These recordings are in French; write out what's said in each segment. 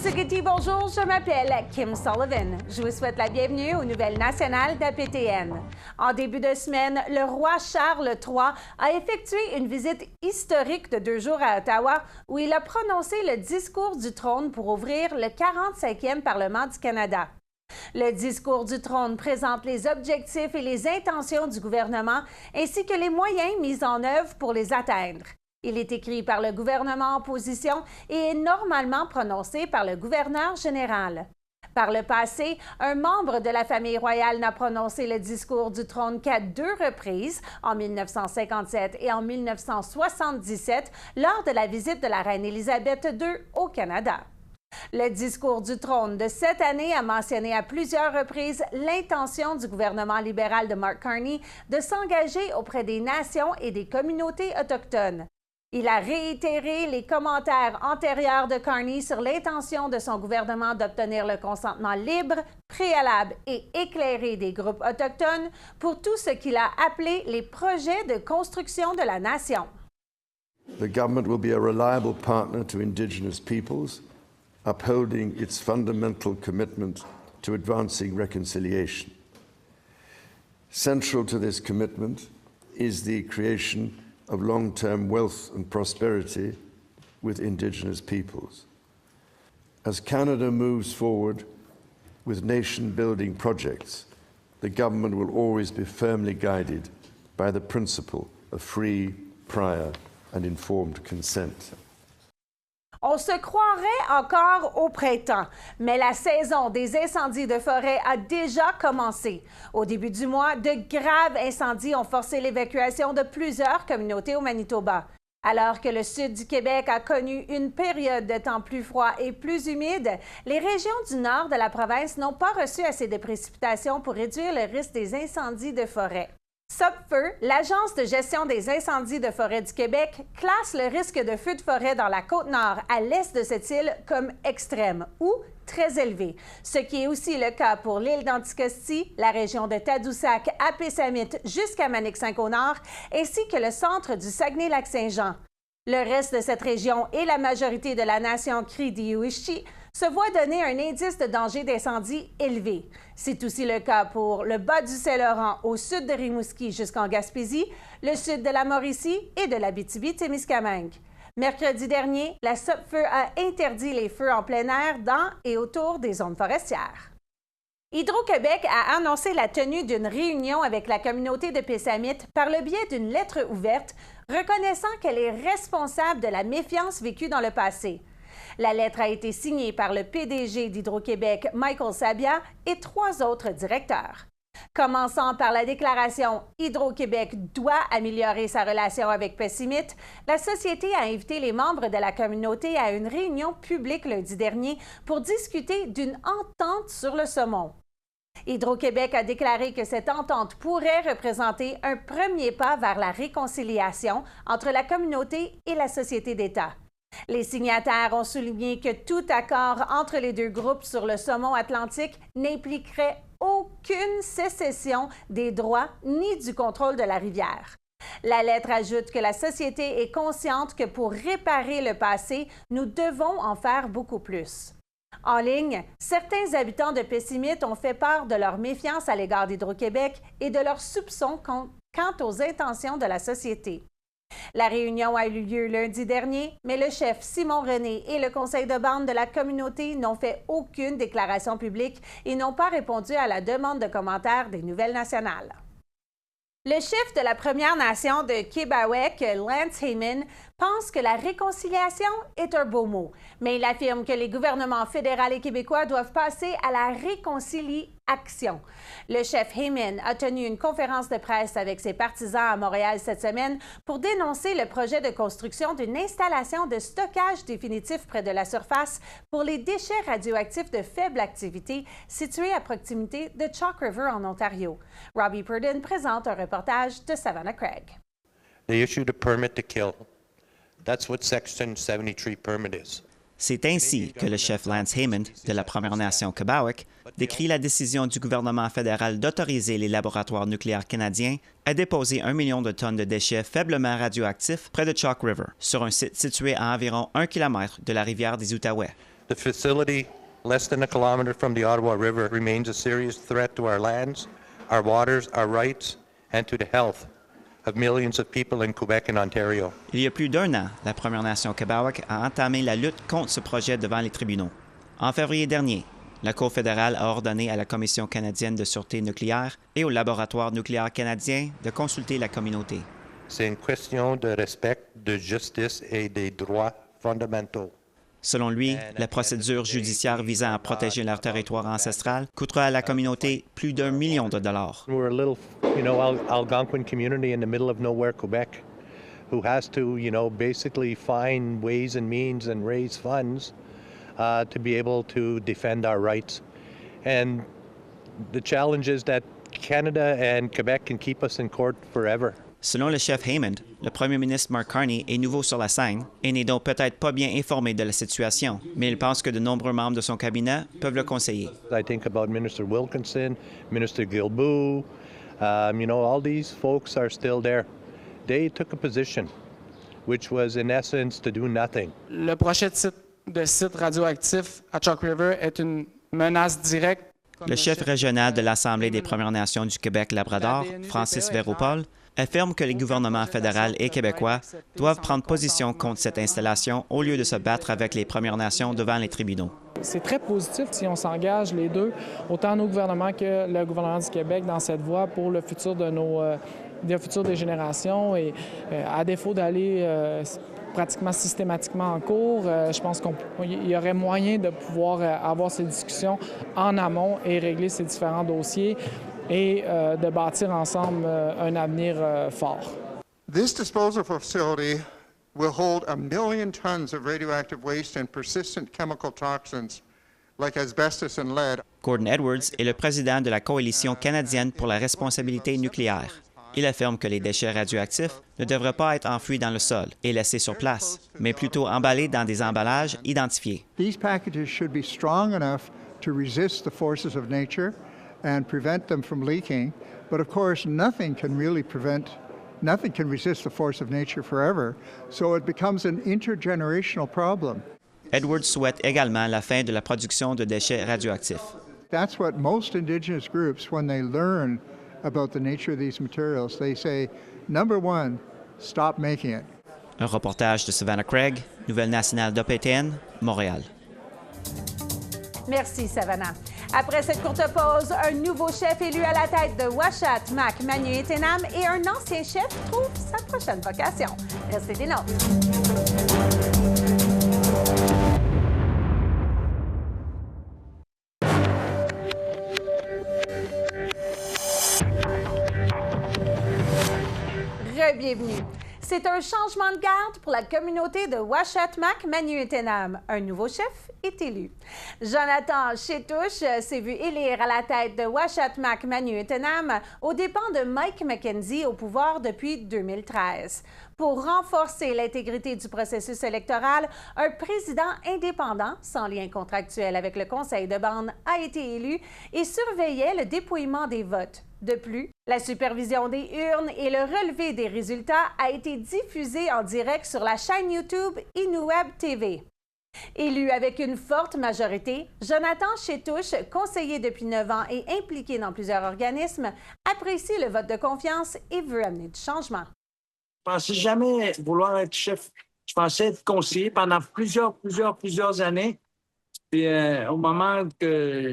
Tsukiti, bonjour, je m'appelle Kim Sullivan. Je vous souhaite la bienvenue aux nouvelles nationales d'APTN. En début de semaine, le roi Charles III a effectué une visite historique de 2 jours à Ottawa où il a prononcé le discours du trône pour ouvrir le 45e Parlement du Canada. Le discours du trône présente les objectifs et les intentions du gouvernement ainsi que les moyens mis en œuvre pour les atteindre. Il est écrit par le gouvernement en position et est normalement prononcé par le gouverneur général. Par le passé, un membre de la famille royale n'a prononcé le discours du trône qu'à 2 reprises, en 1957 et en 1977, lors de la visite de la reine Élisabeth II au Canada. Le discours du trône de cette année a mentionné à plusieurs reprises l'intention du gouvernement libéral de Mark Carney de s'engager auprès des nations et des communautés autochtones. Il a réitéré les commentaires antérieurs de Carney sur l'intention de son gouvernement d'obtenir le consentement libre, préalable et éclairé des groupes autochtones pour tout ce qu'il a appelé les projets de construction de la nation. The government will be a reliable partner to Indigenous peoples, upholding its fundamental commitment to advancing reconciliation. Central to this commitment is the creation of long-term wealth and prosperity with Indigenous peoples. As Canada moves forward with nation-building projects, the government will always be firmly guided by the principle of free, prior, and informed consent. On se croirait encore au printemps, mais la saison des incendies de forêt a déjà commencé. Au début du mois, de graves incendies ont forcé l'évacuation de plusieurs communautés au Manitoba. Alors que le sud du Québec a connu une période de temps plus froid et plus humide, les régions du nord de la province n'ont pas reçu assez de précipitations pour réduire le risque des incendies de forêt. SOPFEU, l'Agence de gestion des incendies de forêt du Québec, classe le risque de feu de forêt dans la Côte-Nord à l'est de cette île comme extrême ou très élevé, ce qui est aussi le cas pour l'île d'Anticosti, la région de Tadoussac à Pessamit jusqu'à Manic-Saint au nord, ainsi que le centre du Saguenay-Lac-Saint-Jean. Le reste de cette région et la majorité de la nation Cri-Diouichi se voient donner un indice de danger d'incendie élevé. C'est aussi le cas pour le bas du Saint-Laurent au sud de Rimouski jusqu'en Gaspésie, le sud de la Mauricie et de l'Abitibi-Témiscamingue. Mercredi dernier, la SOPFEU a interdit les feux en plein air dans et autour des zones forestières. Hydro-Québec a annoncé la tenue d'une réunion avec la communauté de Pessamit par le biais d'une lettre ouverte reconnaissant qu'elle est responsable de la méfiance vécue dans le passé. La lettre a été signée par le PDG d'Hydro-Québec, Michael Sabia, et 3 autres directeurs. Commençant par la déclaration « Hydro-Québec doit améliorer sa relation avec Pessamit », la société a invité les membres de la communauté à une réunion publique lundi dernier pour discuter d'une entente sur le saumon. Hydro-Québec a déclaré que cette entente pourrait représenter un premier pas vers la réconciliation entre la communauté et la société d'État. Les signataires ont souligné que tout accord entre les 2 groupes sur le saumon atlantique n'impliquerait aucune sécession des droits ni du contrôle de la rivière. La lettre ajoute que la société est consciente que pour réparer le passé, nous devons en faire beaucoup plus. En ligne, certains habitants de Pessamit ont fait part de leur méfiance à l'égard d'Hydro-Québec et de leurs soupçons quant aux intentions de la société. La réunion a eu lieu lundi dernier, mais le chef Simon René et le conseil de bande de la communauté n'ont fait aucune déclaration publique et n'ont pas répondu à la demande de commentaires des Nouvelles nationales. Le chef de la Première Nation de Québec, Lance Heyman, pense que la réconciliation est un beau mot, mais il affirme que les gouvernements fédéral et québécois doivent passer à la réconciliation. Le chef Heyman a tenu une conférence de presse avec ses partisans à Montréal cette semaine pour dénoncer le projet de construction d'une installation de stockage définitif près de la surface pour les déchets radioactifs de faible activité situés à proximité de Chalk River en Ontario. Robbie Purdon présente un reportage de Savannah Craig. They issued a permit to kill. That's what Section 73 permit is. C'est ainsi que le chef Lance Heyman de la Première Nation Kebawak décrit la décision du gouvernement fédéral d'autoriser les laboratoires nucléaires canadiens à déposer 1 million de tonnes de déchets faiblement radioactifs près de Chalk River, sur un site situé à environ 1 km de la rivière des Outaouais. The facility, less than a kilometer from the Ottawa River, remains a serious threat to our lands, our waters, our rights, and to the health of millions of people in Quebec and Ontario. Il y a plus d'1 an, la Première Nation Kebawak a entamé la lutte contre ce projet devant les tribunaux. En février dernier, la Cour fédérale a ordonné à la Commission canadienne de sûreté nucléaire et au Laboratoire nucléaire canadien de consulter la communauté. C'est une question de respect, de justice et des droits fondamentaux. Selon lui, la procédure judiciaire visant à protéger leur territoire ancestral coûtera à la communauté plus d'1 million de dollars. We're a little, Algonquin community in the middle of nowhere, Quebec, who has to, basically find ways and means and raise funds to be able to defend our rights. And the challenge is that Canada and Quebec can keep us in court forever. Selon le chef Hammond, le premier ministre Mark Carney est nouveau sur la scène et n'est donc peut-être pas bien informé de la situation, mais il pense que de nombreux membres de son cabinet peuvent le conseiller. I think about Minister Wilkinson, Minister Guilbeault, all these folks are still there. They took a position, which was in essence to do nothing. Le projet de site radioactif à Chalk River est une menace directe. Le chef régional de l'Assemblée des Premières Nations du Québec-Labrador, Francis Véropol, affirme que les gouvernements fédéral et québécois doivent prendre position contre cette installation au lieu de se battre avec les Premières Nations devant les tribunaux. C'est très positif si on s'engage les deux, autant nos gouvernements que le gouvernement du Québec, dans cette voie pour le futur des futures des générations. Et à défaut d'aller pratiquement systématiquement en cours, je pense qu'il y aurait moyen de pouvoir avoir ces discussions en amont et régler ces différents dossiers et de bâtir ensemble un avenir fort. This disposal facility will hold 1 million tons of radioactive waste and persistent chemical toxins like asbestos and lead. Gordon Edwards est le président de la Coalition canadienne pour la responsabilité nucléaire. Il affirme que les déchets radioactifs ne devraient pas être enfouis dans le sol et laissés sur place, mais plutôt emballés dans des emballages identifiés. These packages should be strong enough to resist the forces of nature and prevent them from leaking. But of course, nothing can resist the force of nature forever. So it becomes an intergenerational problem. Edwards souhaite également la fin de la production de déchets radioactifs. That's what most Indigenous groups, when they learn about the nature of these materials, they say, number one, stop making it. Un reportage de Savannah Craig, Nouvelle nationale d'OPTN, Montréal. Merci, Savannah. Après cette courte pause, un nouveau chef élu à la tête de Uashat, Mac, Manu-Étenam et un ancien chef trouve sa prochaine vocation. Restez des nôtres. Bienvenue. C'est un changement de garde pour la communauté de Uashat-Mac, Manu-Étenam. Un nouveau chef est élu. Jonathan Chétouche s'est vu élire à la tête de Uashat-Mac, Manu-Étenam aux dépens de Mike McKenzie au pouvoir depuis 2013. Pour renforcer l'intégrité du processus électoral, un président indépendant, sans lien contractuel avec le conseil de bande, a été élu et surveillait le dépouillement des votes. De plus, la supervision des urnes et le relevé des résultats a été diffusé en direct sur la chaîne YouTube Inuweb TV. Élu avec une forte majorité, Jonathan Chétouche, conseiller depuis 9 ans et impliqué dans plusieurs organismes, apprécie le vote de confiance et veut amener du changement. Je ne pensais jamais vouloir être chef. Je pensais être conseiller pendant plusieurs années. Puis, au moment que,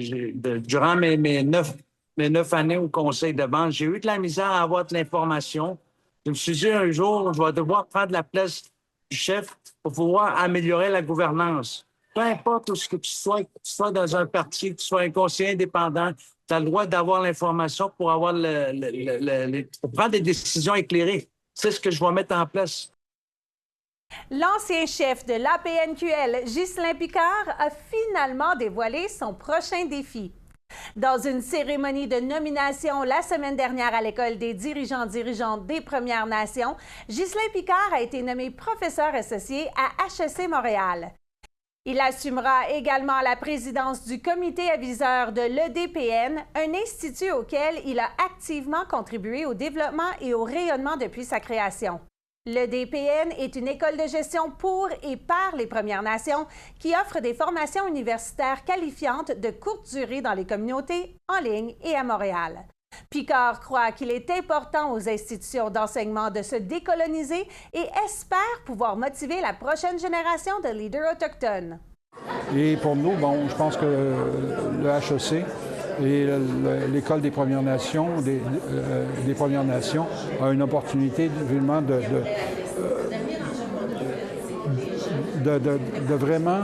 durant mes 9 années au conseil de bande, j'ai eu de la misère à avoir de l'information. Je me suis dit un jour, je vais devoir prendre la place du chef pour pouvoir améliorer la gouvernance. Peu importe où ce que tu sois dans un parti, que tu sois un conseiller indépendant, tu as le droit d'avoir l'information pour avoir pour prendre des décisions éclairées. C'est ce que je vais mettre en place. L'ancien chef de l'APNQL, Ghislain Picard, a finalement dévoilé son prochain défi. Dans une cérémonie de nomination la semaine dernière à l'École des dirigeantes des Premières Nations, Ghislain Picard a été nommé professeur associé à HEC Montréal. Il assumera également la présidence du comité aviseur de l'EDPN, un institut auquel il a activement contribué au développement et au rayonnement depuis sa création. Le DPN est une école de gestion pour et par les Premières Nations qui offre des formations universitaires qualifiantes de courte durée dans les communautés, en ligne et à Montréal. Picard croit qu'il est important aux institutions d'enseignement de se décoloniser et espère pouvoir motiver la prochaine génération de leaders autochtones. Et pour nous, bon, je pense que le HEC et l'École des Premières Nations, des Premières Nations, a une opportunité vraiment de vraiment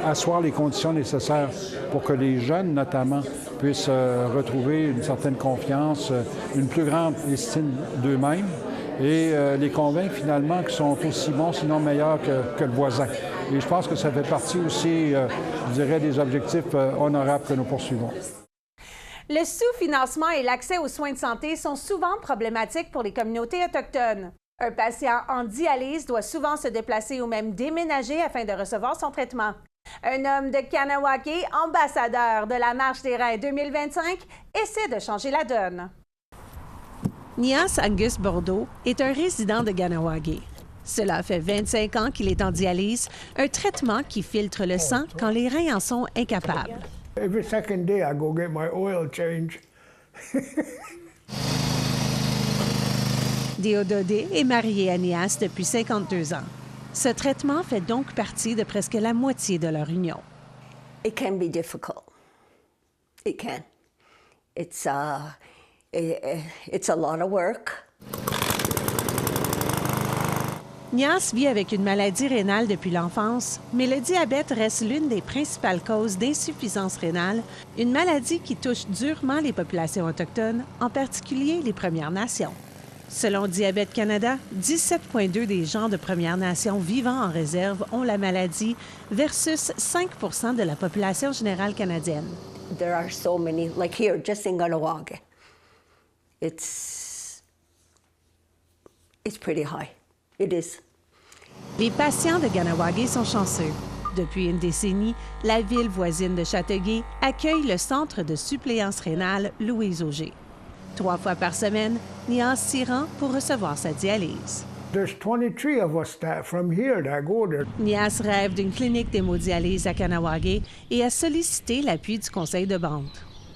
asseoir les conditions nécessaires pour que les jeunes, notamment, puissent retrouver une certaine confiance, une plus grande estime d'eux-mêmes et les convaincre finalement qu'ils sont aussi bons, sinon meilleurs que le voisin. Et je pense que ça fait partie aussi, je dirais, des objectifs honorables que nous poursuivons. Le sous-financement et l'accès aux soins de santé sont souvent problématiques pour les communautés autochtones. Un patient en dialyse doit souvent se déplacer ou même déménager afin de recevoir son traitement. Un homme de Kahnawake, ambassadeur de la Marche des Reins 2025, essaie de changer la donne. Nias Angus Bordeaux est un résident de Kahnawake. Cela fait 25 ans qu'il est en dialyse, un traitement qui filtre le sang quand les reins en sont incapables. Every second day, I go get my oil change. Déododé est marié à Nias depuis 52 ans. Ce traitement fait donc partie de presque la moitié de leur union. It can be difficult. It can. It's a lot of work. Nias vit avec une maladie rénale depuis l'enfance, mais le diabète reste l'une des principales causes d'insuffisance rénale, une maladie qui touche durement les populations autochtones, en particulier les Premières Nations. Selon Diabète Canada, 17,2 des gens de Premières Nations vivant en réserve ont la maladie versus 5 % de la population générale canadienne. There are so many, like here, just in Kahnawake. It's pretty high. It is. Les patients de Kahnawake sont chanceux. Depuis une décennie, la ville voisine de Châteauguay accueille le centre de suppléance rénale Louise Auger. 3 fois par semaine, Nias s'y rend pour recevoir sa dialyse. There's 23 of us from here that go there. Nias rêve d'une clinique d'hémodialyse à Kahnawake et a sollicité l'appui du conseil de bande.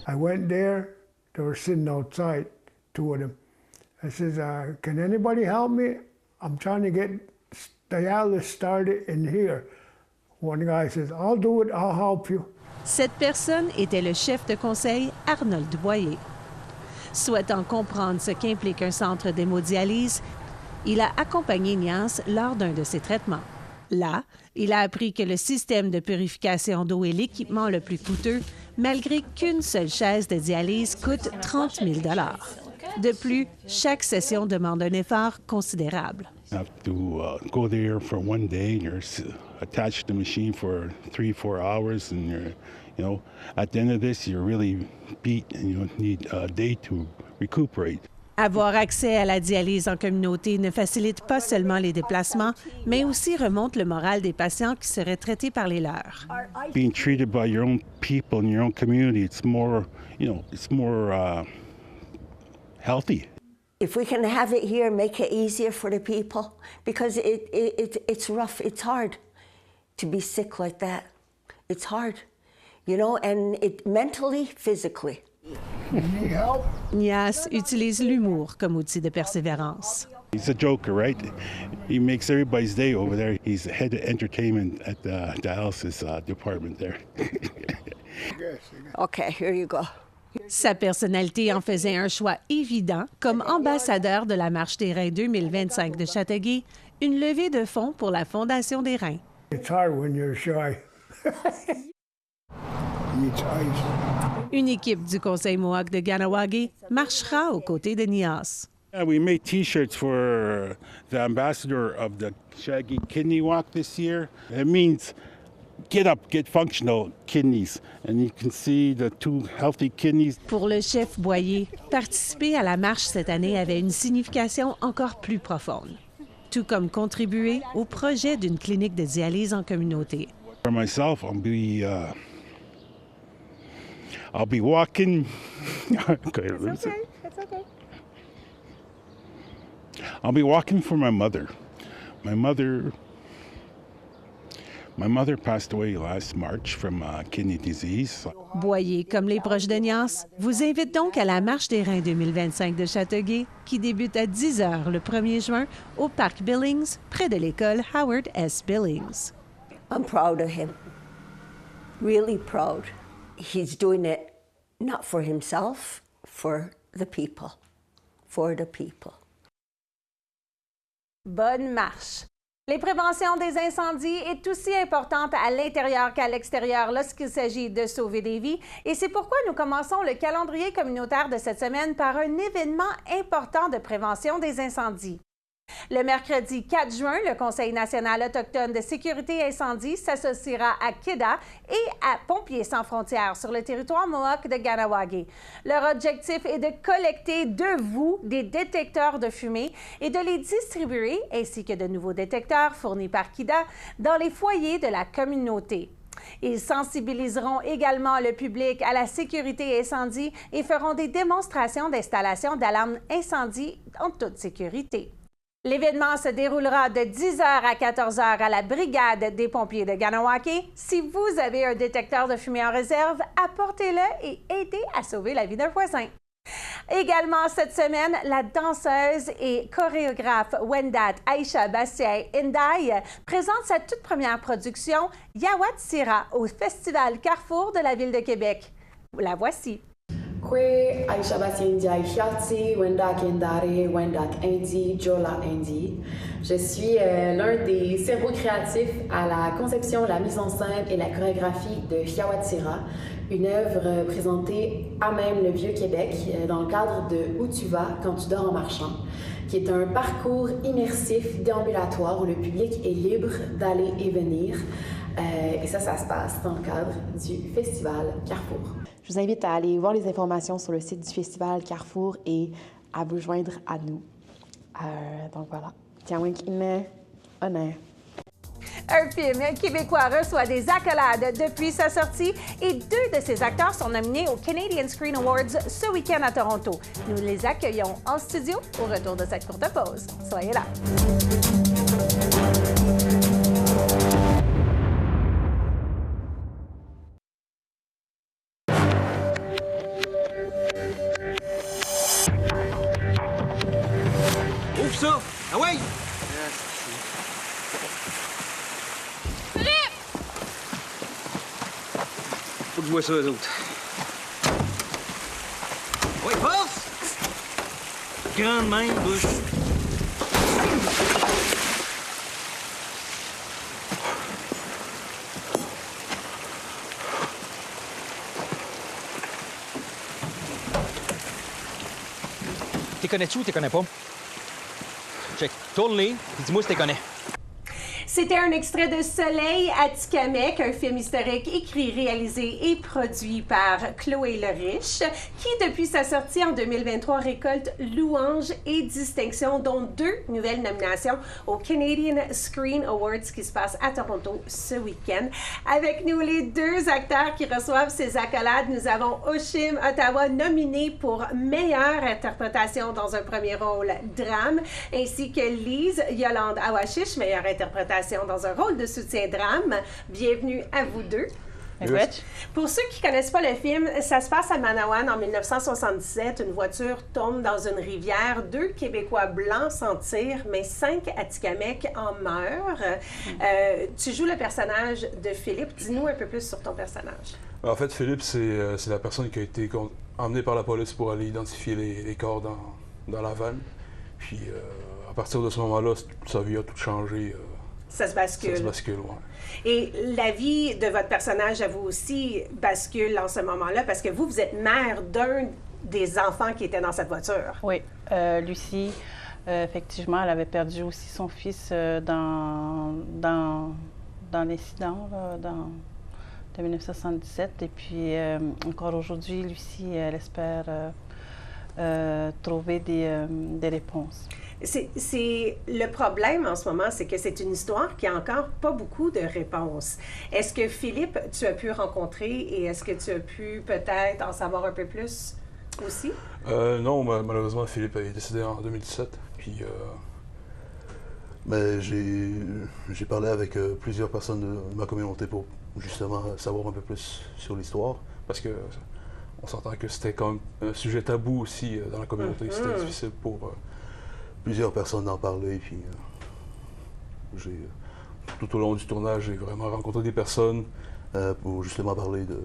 I went there. They were sitting outside, two of them. I says, can anybody help me? I'm trying to get dialysis started in here. One guy says, I'll do it, I'll help you. Cette personne était le chef de conseil Arnold Boyer. Souhaitant comprendre ce qu'implique un centre d'hémodialyse, il a accompagné Nias lors d'un de ses traitements. Là, il a appris que le système de purification d'eau est l'équipement le plus coûteux, malgré qu'une seule chaise de dialyse coûte 30 000 $. De plus, chaque session demande un effort considérable. You have to go there for one day and you're attached to the machine for 3-4 hours and at the end of this you're really beat and you need a day to recuperate. Avoir accès à la dialyse en communauté ne facilite pas seulement les déplacements, mais aussi remonte le moral des patients qui seraient traités par les leurs. Being treated by your own people in your own community, it's more healthy. If we can have it here, make it easier for the people, because it's rough, it's hard to be sick like that. It's hard, and mentally, physically. Nias utilise l'humour comme outil de persévérance. He's a joker, right? He makes everybody's day over there. He's the head of entertainment at the dialysis department there. Okay, here you go. Sa personnalité en faisait un choix évident comme ambassadeur de la Marche des Reins 2025 de Châteauguay, une levée de fonds pour la Fondation des Reins. It's hard when you're shy. Une équipe du Conseil Mohawk de Kahnawake marchera aux côtés de Nias. We made T-shirts for the ambassador of the Shaggy Kidney Walk this year. It means get up, get functional kidneys. And you can see the 2 healthy kidneys. Pour le chef Boyer, participer à la marche cette année avait une signification encore plus profonde, tout comme contribuer au projet d'une clinique de dialyse en communauté. For myself, I'll be walking. It's okay. I'll be walking for my mother. My mother passed away last March from kidney disease. Boyer, comme les proches de Nias, vous invite donc à la Marche des Reins 2025 de Châteauguay, qui débute à 10 h le 1er juin au Parc Billings, près de l'école Howard S. Billings. I'm proud of him. Really proud. He's doing it not for himself, for the people. For the people. Bonne marche! Les préventions des incendies est aussi importante à l'intérieur qu'à l'extérieur lorsqu'il s'agit de sauver des vies. Et c'est pourquoi nous commençons le calendrier communautaire de cette semaine par un événement important de prévention des incendies. Le mercredi 4 juin, le Conseil national autochtone de sécurité incendie s'associera à KIDA et à Pompiers sans frontières sur le territoire Mohawk de Kahnawake. Leur objectif est de collecter de vous des détecteurs de fumée et de les distribuer, ainsi que de nouveaux détecteurs fournis par KIDA, dans les foyers de la communauté. Ils sensibiliseront également le public à la sécurité incendie et feront des démonstrations d'installation d'alarmes incendie en toute sécurité. L'événement se déroulera de 10 h à 14 h à la Brigade des pompiers de Kahnawake. Si vous avez un détecteur de fumée en réserve, apportez-le et aidez à sauver la vie d'un voisin. Également cette semaine, la danseuse et chorégraphe Wendat Aisha Bastiay Indai présente sa toute première production Yawat Sira au Festival Carrefour de la Ville de Québec. La voici. Kwe Aisha Bastiay Hiati, Wendak Indare, Wendak Indi, Jola Indi. Je suis l'un des cerveaux créatifs à la conception, la mise en scène et la chorégraphie de Yawat Sira, une œuvre présentée à même le Vieux-Québec dans le cadre de Où tu vas quand tu dors en marchant, qui est un parcours immersif déambulatoire où le public est libre d'aller et venir. Et ça se passe dans le cadre du Festival Carrefour. Je vous invite à aller voir les informations sur le site du Festival Carrefour et à vous joindre à nous. Donc voilà. Un film québécois reçoit des accolades depuis sa sortie et 2 de ses acteurs sont nominés aux Canadian Screen Awards ce week-end à Toronto. Nous les accueillons en studio au retour de cette courte pause. Soyez là. Ouvre ça! Ah ouais! Faut que je vois ça, eux autres. Oui, force! Grande main, bouche. T'es connais-tu ou t'es connais pas? Check. Tourne-les, puis dis-moi si t'es connais. C'était un extrait de Soleil à Tikamek, un film historique écrit, réalisé et produit par Chloé Leriche, qui, depuis sa sortie en 2023, récolte louanges et distinctions, dont 2 nouvelles nominations aux Canadian Screen Awards qui se passent à Toronto ce week-end. Avec nous, les 2 acteurs qui reçoivent ces accolades, nous avons Oshim Ottawa, nominé pour meilleure interprétation dans un premier rôle drame, ainsi que Lise Yolande Awashish, meilleure interprétation dans un rôle de soutien-drame. Bienvenue à vous 2. Yes. Pour ceux qui ne connaissent pas le film, ça se passe à Manawan en 1977. Une voiture tombe dans une rivière. 2 Québécois blancs s'en tirent, mais 5 Atikamekw en meurent. Tu joues le personnage de Philippe. Dis-nous un peu plus sur ton personnage. En fait, Philippe, c'est la personne qui a été emmenée par la police pour aller identifier les corps dans la vanne. Puis, à partir de ce moment-là, sa vie a tout changé. Ça se bascule. Ça se bascule, oui. Et la vie de votre personnage, à vous aussi, bascule en ce moment-là, parce que vous êtes mère d'un des enfants qui étaient dans cette voiture. Oui. Lucie, effectivement, elle avait perdu aussi son fils dans l'incident de 1977. Et puis, encore aujourd'hui, Lucie, elle espère trouver des réponses. C'est le problème en ce moment, c'est que c'est une histoire qui a encore pas beaucoup de réponses. Est-ce que Philippe, tu as pu rencontrer et est-ce que tu as pu peut-être en savoir un peu plus aussi? Non, malheureusement, Philippe est décédé en 2017. Puis Mais j'ai parlé avec plusieurs personnes de ma communauté pour justement savoir un peu plus sur l'histoire, parce que on s'entend que c'était quand même un sujet tabou aussi dans la communauté. C'était difficile pour plusieurs personnes d'en parler. Puis tout au long du tournage, j'ai vraiment rencontré des personnes pour justement parler de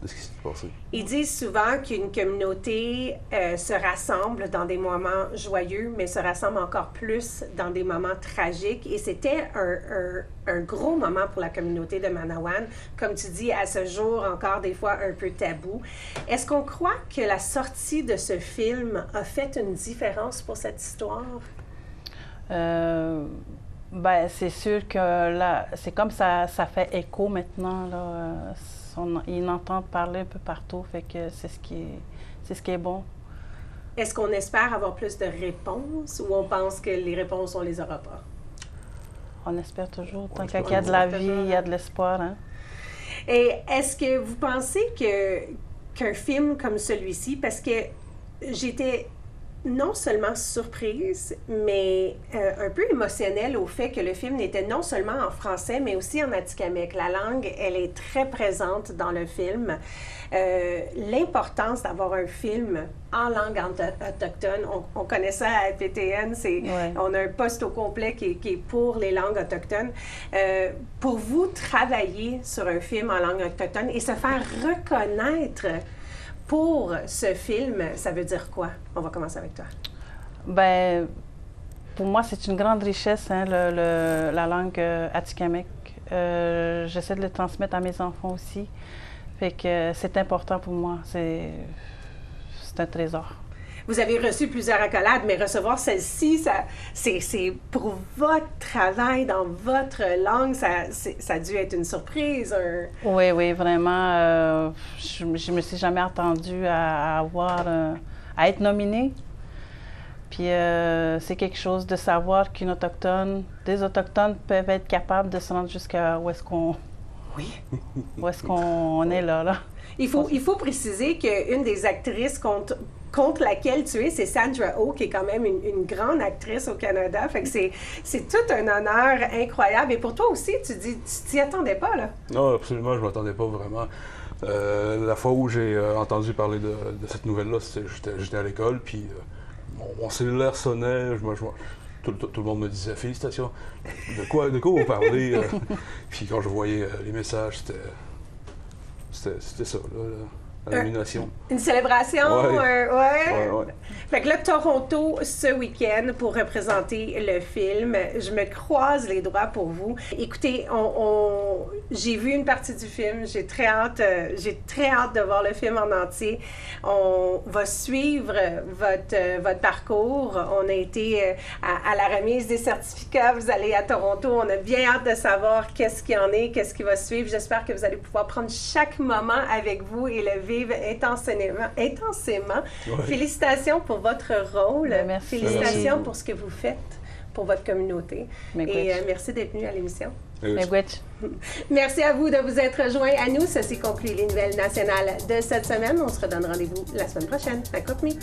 ce qui s'est passé. Ils disent souvent qu'une communauté se rassemble dans des moments joyeux, mais se rassemble encore plus dans des moments tragiques. Et c'était un gros moment pour la communauté de Manawan. Comme tu dis, à ce jour, encore des fois un peu tabou. Est-ce qu'on croit que la sortie de ce film a fait une différence pour cette histoire? Ben, c'est sûr que là, c'est comme ça fait écho maintenant, là. Ils entendent parler un peu partout, fait que c'est ce qui est bon. Est-ce qu'on espère avoir plus de réponses ou on pense que les réponses, on les aura pas? On espère toujours. Tant qu'il y a de la vie, il y a de l'espoir. Hein? Et est-ce que vous pensez qu'un film comme celui-ci, parce que j'étais non seulement surprise, mais un peu émotionnelle au fait que le film n'était non seulement en français, mais aussi en atikamekw. La langue, elle est très présente dans le film. L'importance d'avoir un film en langue autochtone, on connaît ça à PTN, on a un poste au complet qui est pour les langues autochtones. Pour vous, travailler sur un film en langue autochtone et se faire reconnaître pour ce film, ça veut dire quoi? On va commencer avec toi. Ben, pour moi, c'est une grande richesse, hein, la langue atikamekw. J'essaie de le transmettre à mes enfants aussi. Fait que c'est important pour moi. C'est un trésor. Vous avez reçu plusieurs accolades, mais recevoir celle-ci, c'est pour votre travail dans votre langue, ça a dû être une surprise. Oui, vraiment. Je me suis jamais attendue à être nominée. Puis c'est quelque chose de savoir des Autochtones peuvent être capables de se rendre jusqu'à où est-ce qu'on est là. Il faut préciser qu'une des actrices contre laquelle tu es, c'est Sandra Oh, qui est quand même une grande actrice au Canada. Fait que c'est tout un honneur incroyable. Et pour toi aussi, tu dis, tu t'y attendais pas, là? Non, absolument, je ne m'attendais pas vraiment. La fois où j'ai entendu parler de cette nouvelle-là, j'étais à l'école, puis mon cellulaire sonnait, tout le monde me disait « Félicitations! » De quoi vous parlez? Puis quand je voyais les messages, c'était ça, là. La nomination. Une célébration? Ouais. Fait que là, Toronto, ce week-end, pour représenter le film, je me croise les doigts pour vous. Écoutez, j'ai vu une partie du film, j'ai très hâte de voir le film en entier. On va suivre votre parcours. On a été à la remise des certificats, vous allez à Toronto, on a bien hâte de savoir qu'est-ce qu'il y en est, qu'est-ce qui va suivre. J'espère que vous allez pouvoir prendre chaque moment avec vous et le vivre intensément. Ouais. Félicitations pour votre rôle. Merci. Félicitations pour ce que vous faites pour votre communauté. Et merci d'être venu à l'émission. Merci à vous de vous être rejoints à nous. Ceci conclut les nouvelles nationales de cette semaine. On se redonne rendez-vous la semaine prochaine à Coupemic.